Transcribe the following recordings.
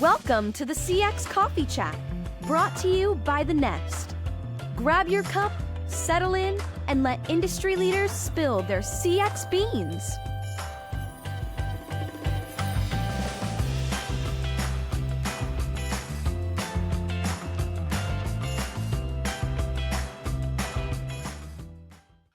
Welcome to the CX Coffee Chat, brought to you by The Nest. Grab your cup, settle in, and let industry leaders spill their CX beans.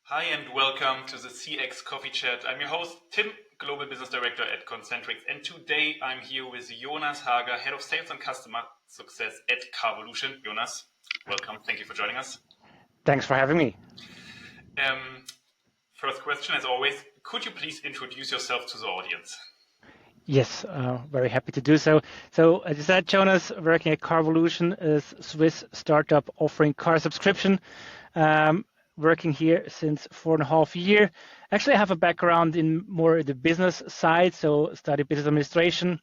Hi and welcome to the CX Coffee Chat. I'm your host, Tim, Global Business Director at Concentrix, and today I'm here with Jonas Hager, Head of Sales and Customer Success at Carvolution. Jonas, welcome. Thank you for joining us. Thanks for having me. First question, as always, could you please introduce yourself to the audience? Yes, very happy to do so. So as you said, Jonas, working at Carvolution, is a Swiss startup offering car subscription. Working here since 4.5 years. Actually, I have a background in more the business side, so studied business administration,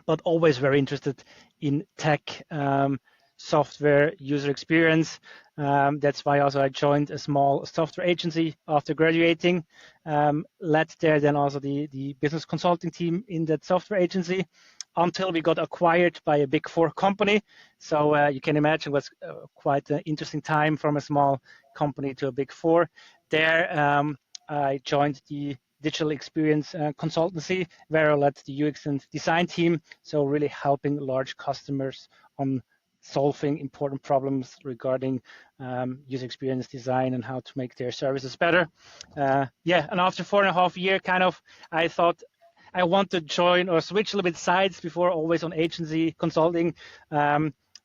but always very interested in tech, software, user experience. That's why also I joined a small software agency after graduating, led there then also the business consulting team in that software agency until we got acquired by a big four company. So you can imagine it was quite an interesting time from a small company to a big four. There I joined the digital experience consultancy where I led the UX and design team. So really helping large customers on solving important problems regarding user experience design and how to make their services better. And after 4.5 years, I thought I want to join or switch a little bit sides before, always on agency consulting.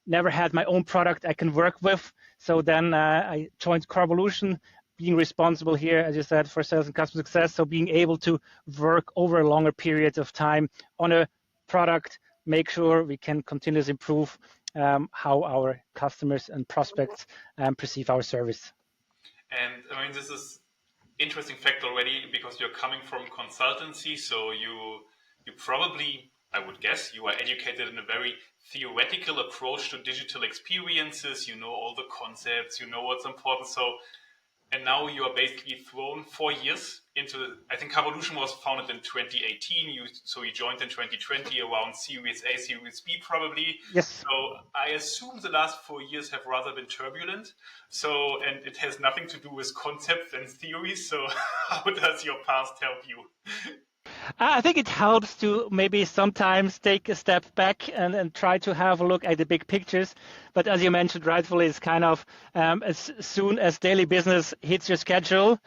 Never had my own product I can work with. So then I joined Carvolution, being responsible here, as you said, for sales and customer success. So being able to work over a longer period of time on a product, make sure we can continuously improve how our customers and prospects perceive our service. And I mean, this is interesting fact already because you're coming from consultancy, so you probably, I would guess, you are educated in a very theoretical approach to digital experiences. You know all the concepts, you know what's important. And now you are basically thrown 4 years into, I think Carvolution was founded in 2018. You joined in 2020 around Series A, Series B probably. Yes. So I assume the last 4 years have rather been turbulent. And it has nothing to do with concepts and theories. So how does your past help you? I think it helps to maybe sometimes take a step back and try to have a look at the big pictures. But as you mentioned rightfully, it's as soon as daily business hits your schedule,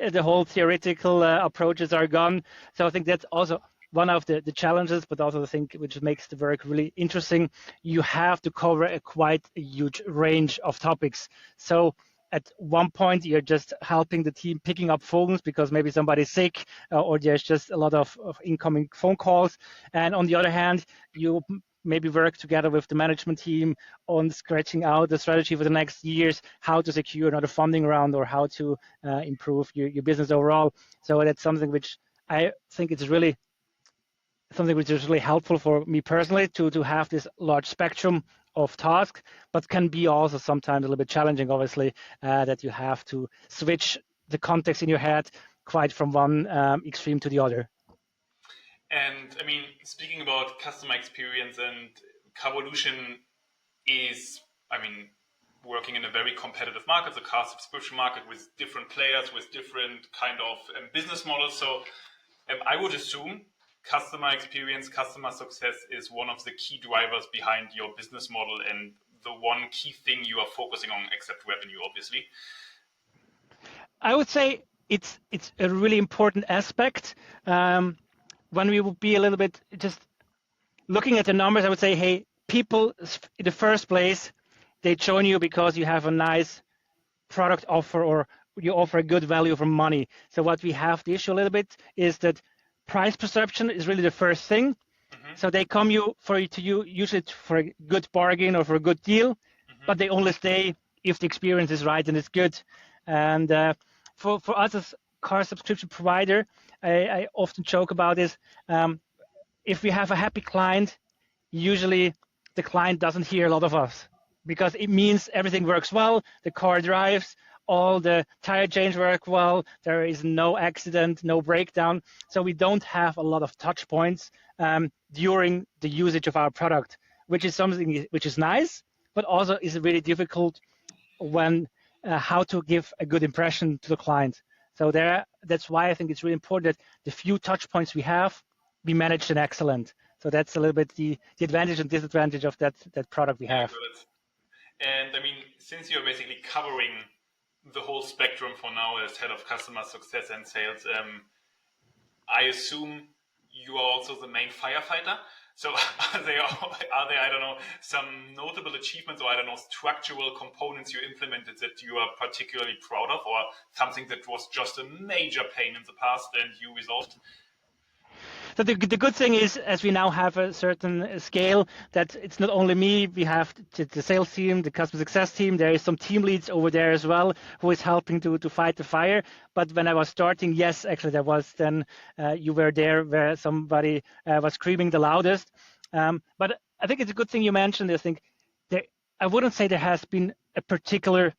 the whole theoretical approaches are gone. So I think that's also one of the challenges, but also the thing which makes the work really interesting. You have to cover quite a huge range of topics. So at one point, you're just helping the team picking up phones because maybe somebody's sick or there's just a lot of incoming phone calls. And on the other hand, you maybe work together with the management team on scratching out the strategy for the next years, how to secure another funding round or how to improve your business overall. So that's something which I think it's really something which is really helpful for me personally to have this large spectrum of tasks, but can be also sometimes a little bit challenging, obviously, that you have to switch the context in your head quite from one extreme to the other. And I mean, speaking about customer experience, and Carvolution is, working in a very competitive market, the car subscription market, with different players, with different kind of business models. So I would assume customer experience, customer success is one of the key drivers behind your business model and the one key thing you are focusing on, except revenue, obviously. I would say it's a really important aspect. When we would be a little bit just looking at the numbers, I would say, hey, people in the first place, they join you because you have a nice product offer or you offer a good value for money. So what we have the issue a little bit is that price perception is really the first thing. Mm-hmm. So they come to you usually for a good bargain or for a good deal, mm-hmm. but they only stay if the experience is right and it's good. And for us as car subscription provider, I often joke about this. If we have a happy client, usually the client doesn't hear a lot of us because it means everything works well, the car drives, all the tire change work well, there is no accident, no breakdown. So we don't have a lot of touch points during the usage of our product. which is something which is nice, but also is really difficult when how to give a good impression to the client. So that's why I think it's really important that the few touch points we have, we managed and excellent. So that's a little bit the advantage and disadvantage of that product we have. And I mean, since you're basically covering the whole spectrum for now as head of customer success and sales, I assume you are also the main firefighter. So are there, I don't know, some notable achievements or I don't know, structural components you implemented that you are particularly proud of, or something that was just a major pain in the past and you resolved? So the good thing is, as we now have a certain scale, that it's not only me, we have the sales team, the customer success team, there is some team leads over there as well, who is helping to fight the fire. But when I was starting, yes, actually there was then, you were there where somebody was screaming the loudest. But I think it's a good thing you mentioned. I think I wouldn't say there has been a particular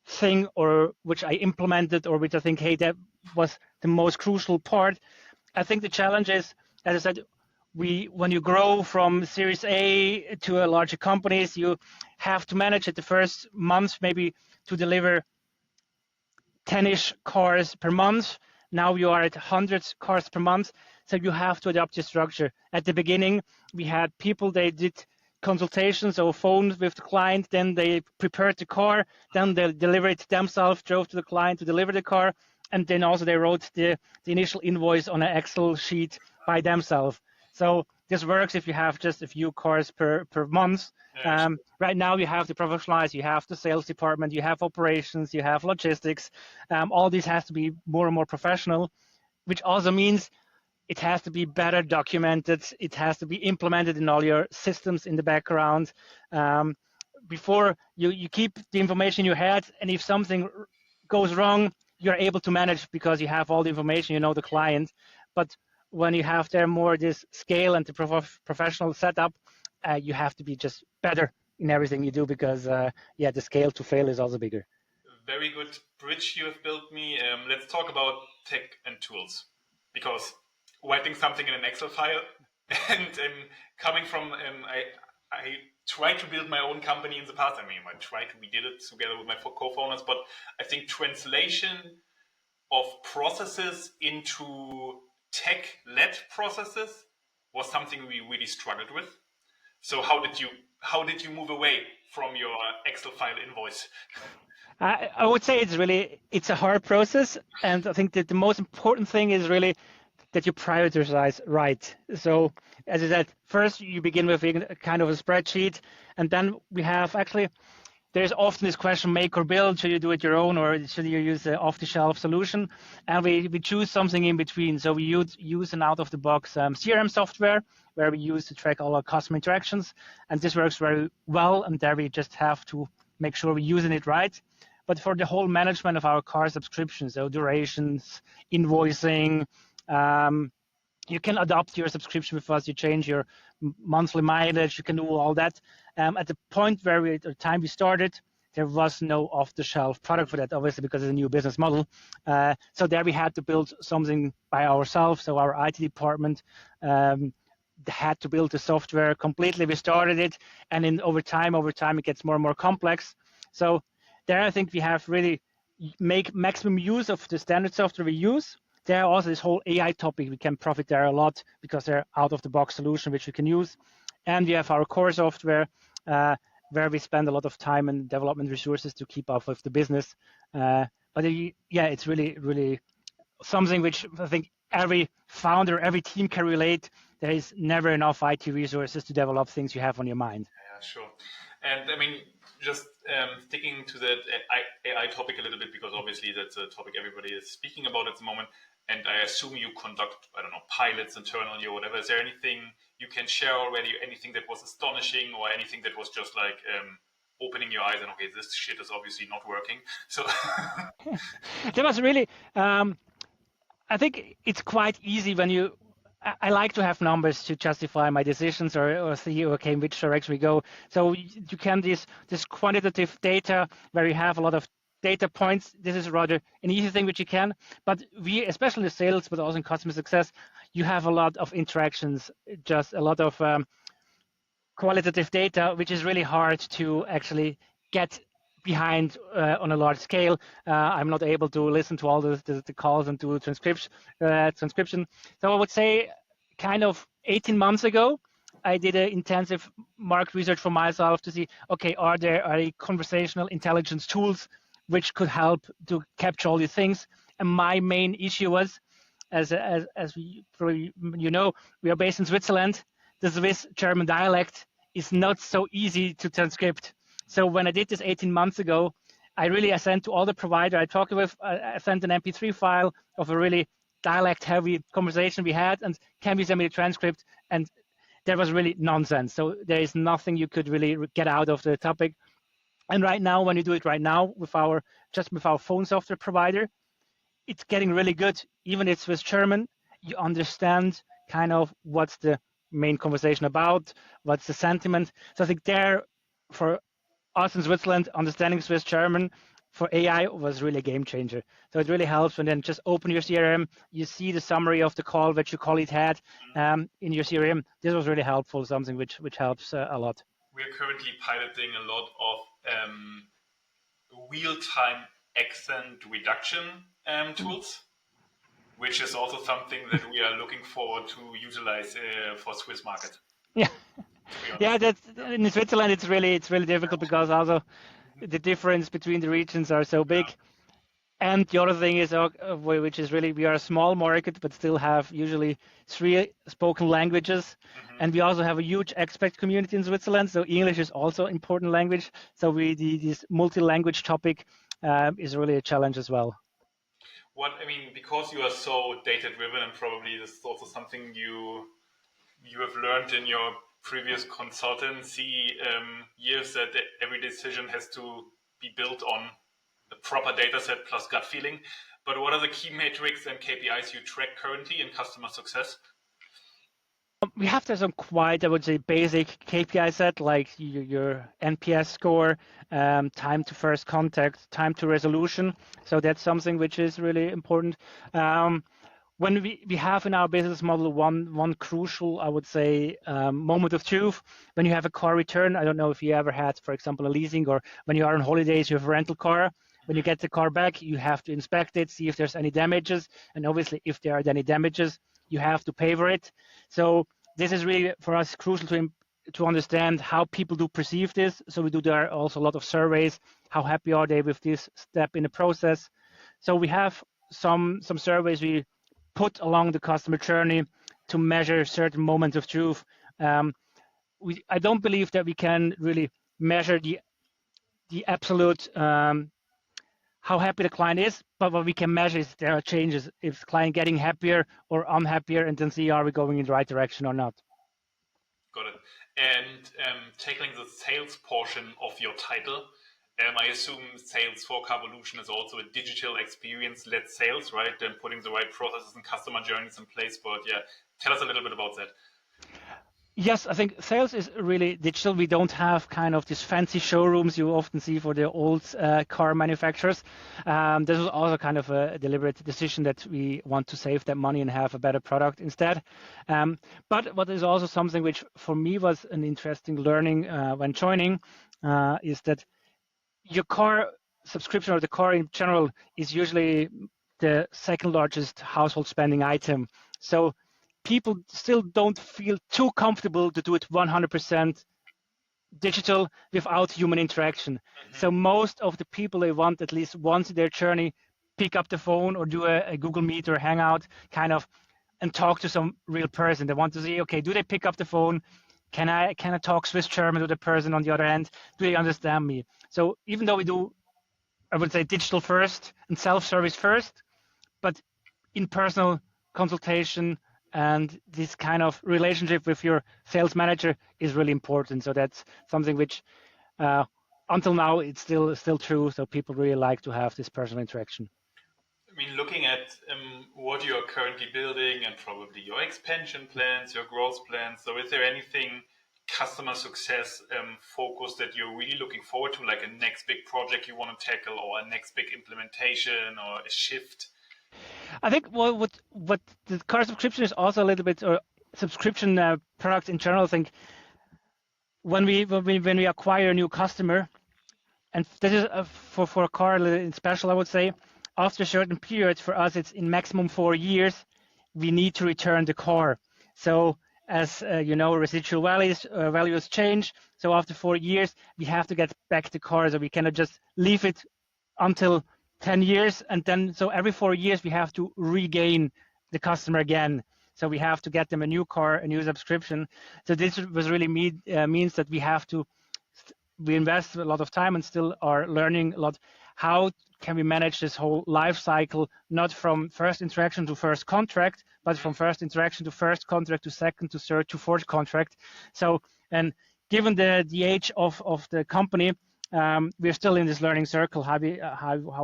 thing or which I implemented or which I think, hey, that was the most crucial part. I think the challenge is, as I said, when you grow from Series A to a larger companies, you have to manage it the first month maybe to deliver 10-ish cars per month. Now you are at 100 cars per month, so you have to adapt your structure. At the beginning, we had people, they did consultations or phones with the client, then they prepared the car, then they delivered it themselves, drove to the client to deliver the car, and then also they wrote the initial invoice on an Excel sheet by themselves. So this works if you have just a few cars per month. Right now you have to professionalize, you have the sales department, you have operations, you have logistics. All this has to be more and more professional, which also means it has to be better documented. It has to be implemented in all your systems in the background. Before you keep the information you had, and if something goes wrong, you're able to manage because you have all the information, you know the client. But when you have there more this scale and the professional setup, you have to be just better in everything you do because, the scale to fail is also bigger. Very good bridge you have built me. Let's talk about tech and tools, because writing something in an Excel file and coming from, I tried to build my own company in the past. I mean, we did it together with my co-founders, but I think translation of processes into tech-led processes was something we really struggled with. So how did you move away from your Excel file invoice? I would say it's a hard process, and I think that the most important thing is really that you prioritize right. So as I said, first you begin with a kind of a spreadsheet, and then we have there's often this question, make or build, should you do it your own or should you use an off-the-shelf solution? And we choose something in between. So we use an out-of-the-box CRM software where we use to track all our customer interactions, and this works very well, and there we just have to make sure we're using it right. But for the whole management of our car subscriptions, so durations, invoicing, you can adopt your subscription with us. You change your monthly mileage. You can do all that. At the point where the time we started, there was no off-the-shelf product for that, obviously, because it's a new business model. So there we had to build something by ourselves. So our IT department had to build the software completely. We started it, and then over time, it gets more and more complex. So there, I think we have really make maximum use of the standard software we use. There also this whole AI topic, we can profit there a lot because they're out-of-the-box solution which we can use. And we have our core software where we spend a lot of time and development resources to keep up with the business. But it's really, really something which I think every founder, every team can relate. There is never enough IT resources to develop things you have on your mind. Yeah, sure. And I mean, just sticking to that AI topic a little bit, because obviously that's a topic everybody is speaking about at the moment. And I assume you conduct, pilots internally or whatever. Is there anything you can share already, anything that was astonishing or anything that was just like opening your eyes and, okay, this shit is obviously not working? So That was really, I think it's quite easy when I like to have numbers to justify my decisions or see, okay, in which direction we go. So you can this quantitative data where you have a lot of data points. This is rather an easy thing which you can, but we, especially in sales, but also in customer success, you have a lot of interactions, just a lot of qualitative data, which is really hard to actually get behind on a large scale. I'm not able to listen to all the calls and do transcription. So I would say kind of 18 months ago, I did an intensive market research for myself to see, okay, are there conversational intelligence tools which could help to capture all these things? And my main issue was, as we probably, we are based in Switzerland. The Swiss German dialect is not so easy to transcript. So when I did this 18 months ago, I sent to all the provider I talked with, I sent an MP3 file of a really dialect-heavy conversation we had, and can we send me the transcript? And there was really nonsense. So there is nothing you could really get out of the topic. And right now, when you do it right now with our phone software provider, it's getting really good. Even if it's Swiss German, you understand kind of what's the main conversation about, what's the sentiment. So I think there, for us in Switzerland, understanding Swiss German for AI was really a game changer. So it really helps when then just open your CRM, you see the summary of the call that your colleague had in your CRM. This was really helpful, something which helps a lot. We're currently piloting a lot of real-time accent reduction tools, which is also something that we are looking forward to utilize for Swiss market. Yeah. Yeah, that's in Switzerland. It's really difficult because also the difference between the regions are so big. Yeah. And the other thing is, which is really, we are a small market, but still have usually 3 spoken languages. And we also have a huge expat community in Switzerland. So English is also an important language. So this multi-language topic is really a challenge as well. Because you are so data-driven, and probably this is also something you have learned in your previous consultancy years, that every decision has to be built on a proper data set plus gut feeling. But what are the key metrics and KPIs you track currently in customer success? We have some quite, I would say, basic KPI set, like your NPS score, time to first contact, time to resolution. So that's something which is really important. When we have in our business model one crucial, I would say, moment of truth, when you have a car return. I don't know if you ever had, for example, a leasing, or when you are on holidays, you have a rental car. When you get the car back, you have to inspect it, see if there's any damages. And obviously, if there are any damages, you have to pay for it. So this is really, for us, crucial to understand how people do perceive this. So we do there also a lot of surveys. How happy are they with this step in the process? So we have some surveys we put along the customer journey to measure certain moments of truth. I don't believe that we can really measure the absolute how happy the client is, but what we can measure is there are changes. If the client getting happier or unhappier, and then see are we going in the right direction or not. Got it. And tackling the sales portion of your title, I assume sales for Carvolution is also a digital experience-led sales, right? And putting the right processes and customer journeys in place. But yeah, tell us a little bit about that. Yes, I think sales is really digital. We don't have kind of these fancy showrooms you often see for the old car manufacturers. This was also kind of a deliberate decision that we want to save that money and have a better product instead. But what is also something which for me was an interesting learning when joining is that your car subscription, or the car in general, is usually the second largest household spending item. So people still don't feel too comfortable to do it 100% digital without human interaction. Mm-hmm. So most of the people, they want at least once in their journey, pick up the phone or do a Google Meet or Hangout kind of and talk to some real person. They want to see, okay, do they pick up the phone? Can I talk Swiss German to the person on the other end? Do they understand me? So even though we do, I would say, digital first and self-service first, but in personal consultation and this kind of relationship with your sales manager is really important. So that's something which until now it's still true. So people really like to have this personal interaction. Looking at what you're currently building and probably your expansion plans, your growth plans. So is there anything customer success focused that you're really looking forward to, like a next big project you want to tackle, or a next big implementation, or a shift? I think what the car subscription is also a little bit, or subscription products in general, I think when we acquire a new customer, and this is for a car in special, I would say, after a certain period, for us it's in maximum 4 years, we need to return the car. So as residual values change. So after 4 years, we have to get back the car. So we cannot just leave it until 10 years, and then so every 4 years we have to regain the customer again. So we have to get them a new car, a new subscription. So this was really means that we invest a lot of time and still are learning a lot. How can we manage this whole life cycle, not from first interaction to first contract, but from first interaction to first contract to second to third to fourth contract. So, and given the age of the company, we're still in this learning circle, how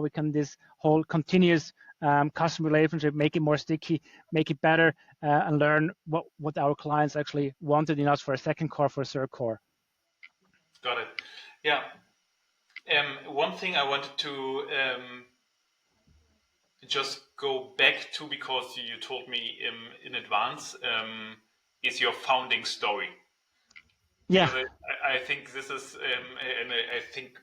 we can this whole continuous customer relationship, make it more sticky, make it better, and learn what our clients actually wanted in us for a second car, for a third car. Got it. Yeah. One thing I wanted to just go back to, because you told me in advance, is your founding story. Yeah. Because I think this is, and I think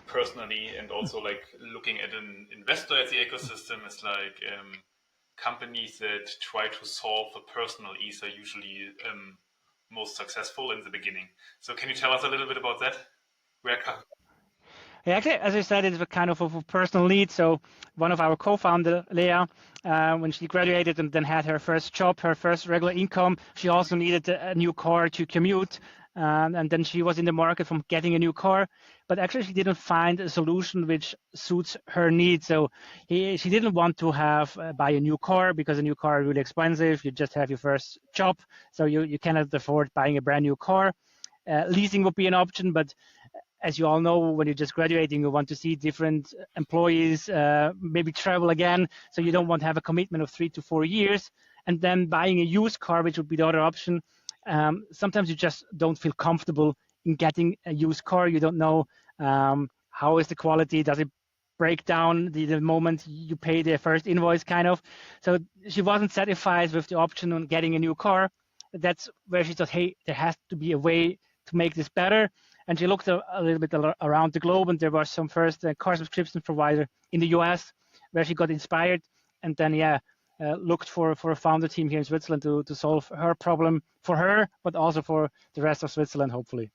personally, and also like looking at an investor at the ecosystem, is like companies that try to solve a personal ease are usually most successful in the beginning. So can you tell us a little bit about that? Yeah, actually, as I said, it's a kind of a personal need. So one of our co-founder, Leah, when she graduated and then had her first job, her first regular income, she also needed a new car to commute. And then she was in the market from getting a new car, but actually she didn't find a solution which suits her needs. So she didn't want to buy a new car, because a new car is really expensive. You just have your first job, so you cannot afford buying a brand new car. Leasing would be an option, but as you all know, when you're just graduating, you want to see different employees, maybe travel again. So you don't want to have a commitment of 3 to 4 years. And then buying a used car, which would be the other option. Sometimes you just don't feel comfortable in getting a used car. You don't know how is the quality. Does it break down the moment you pay the first invoice, kind of. So she wasn't satisfied with the option on getting a new car. That's where she thought, hey, there has to be a way to make this better. And she looked a little bit around the globe, and there was some first car subscription provider in the US where she got inspired, and then looked for a founder team here in Switzerland to solve her problem for her, but also for the rest of Switzerland, hopefully.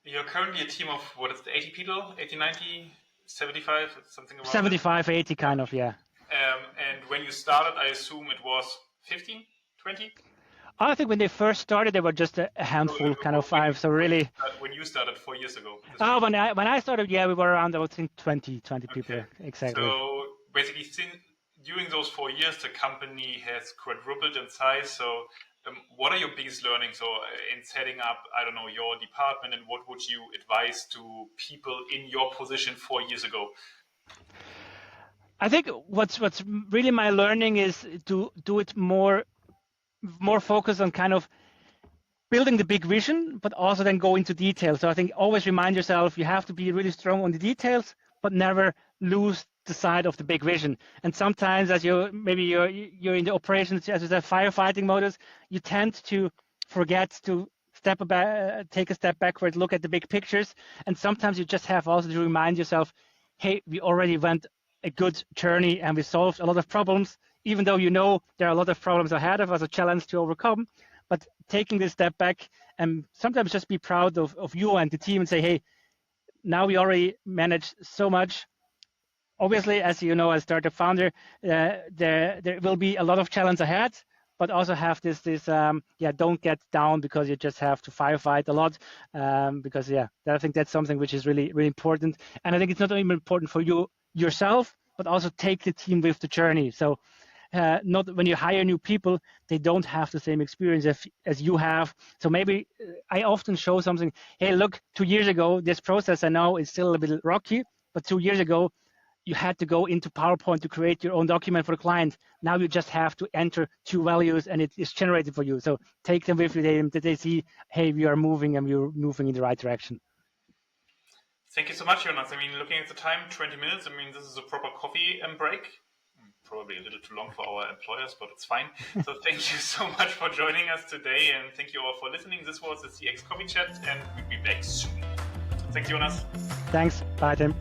You're currently a team of, what is it, 80 people, 80, 90, 75, something around 75, that? 80 kind of, yeah. And when you started, I assume it was 15, 20? I think when they first started, they were just a handful, kind of 5. So really, when you started 4 years ago. Oh, when I started, yeah, we were around, I think 20 people, okay. Exactly. So basically, during those 4 years, the company has quadrupled in size. So what are your biggest learnings, or in setting up, I don't know, your department, and what would you advise to people in your position 4 years ago? I think what's really my learning is to do it more focus on kind of building the big vision, but also then go into detail. So I think always remind yourself you have to be really strong on the details, but never lose the sight of the big vision. And sometimes, as you're in the operations, as you said, firefighting modus, you tend to forget to take a step backward, look at the big pictures. And sometimes you just have also to remind yourself, hey, we already went a good journey and we solved a lot of problems, even though there are a lot of problems ahead of us, a challenge to overcome. But taking this step back and sometimes just be proud of you and the team and say, hey, now we already managed so much. Obviously, as you know, as startup founder, there will be a lot of challenge ahead, but also have this don't get down because you just have to firefight a lot. Because I think that's something which is really, really important. And I think it's not only important for you yourself, but also take the team with the journey. So not when you hire new people, they don't have the same experience as you have. So maybe I often show something, hey, look, 2 years ago, this process I know is still a bit rocky, but 2 years ago, you had to go into PowerPoint to create your own document for the client. Now you just have to enter 2 values and it is generated for you. So take them with you, that they see, hey, we are moving and we're moving in the right direction. Thank you so much, Jonas. I mean, looking at the time, 20 minutes. I mean, this is a proper coffee break. probably a little too long for our employers, but it's fine. So thank you so much for joining us today, and thank you all for listening. This was the CX Coffee Chat, and we'll be back soon. Thanks, Jonas. Thanks. Bye, Tim.